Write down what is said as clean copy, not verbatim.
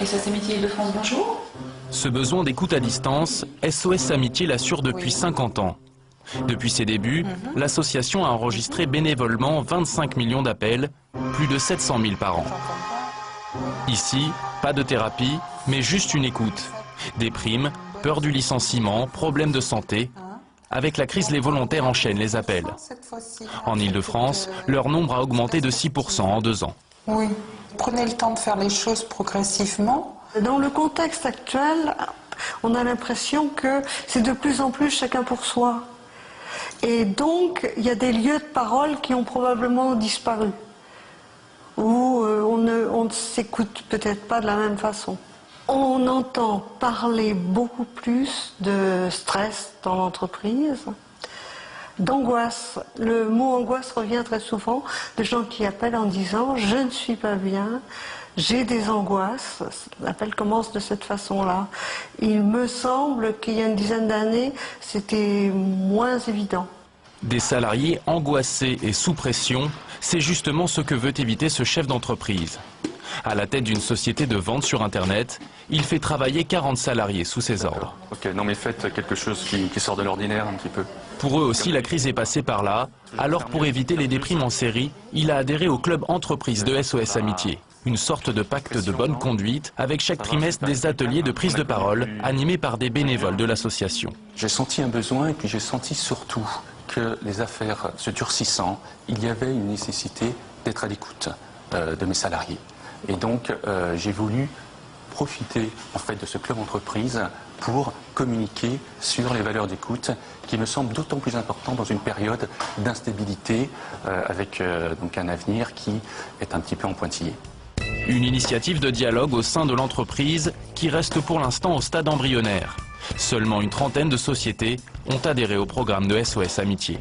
SOS Amitié Île-de-France, bonjour. Ce besoin d'écoute à distance, SOS Amitié l'assure depuis 50 ans. Depuis ses débuts, l'association a enregistré bénévolement 25 millions d'appels, plus de 700 000 par an. Ici, pas de thérapie, mais juste une écoute. Déprime, peur du licenciement, problèmes de santé. Avec la crise, les volontaires enchaînent les appels. En Île-de-France, leur nombre a augmenté de 6% en 2 ans. Oui, prenez le temps de faire les choses progressivement. Dans le contexte actuel, on a l'impression que c'est de plus en plus chacun pour soi. Et donc, il y a des lieux de parole qui ont probablement disparu, où on ne s'écoute peut-être pas de la même façon. On entend parler beaucoup plus de stress dans l'entreprise, d'angoisse. Le mot angoisse revient très souvent, de gens qui appellent en disant « je ne suis pas bien ». J'ai des angoisses, l'appel commence de cette façon-là. Il me semble qu'il y a une dizaine d'années, c'était moins évident. Des salariés angoissés et sous pression, c'est justement ce que veut éviter ce chef d'entreprise. À la tête d'une société de vente sur Internet, il fait travailler 40 salariés sous ses ordres. Ok, non mais faites quelque chose qui sort de l'ordinaire un petit peu. Pour eux aussi, la crise est passée par là. Alors pour éviter les déprimes en série, il a adhéré au club entreprise de SOS Amitié. Une sorte de pacte de bonne conduite avec chaque trimestre des ateliers de prise de parole animés par des bénévoles de l'association. J'ai senti un besoin et puis j'ai senti surtout que les affaires se durcissant, il y avait une nécessité d'être à l'écoute de mes salariés. Et donc j'ai voulu profiter en fait de ce club entreprise pour communiquer sur les valeurs d'écoute qui me semblent d'autant plus importantes dans une période d'instabilité avec donc un avenir qui est un petit peu en pointillé. Une initiative de dialogue au sein de l'entreprise qui reste pour l'instant au stade embryonnaire. Seulement une trentaine de sociétés ont adhéré au programme de SOS Amitié.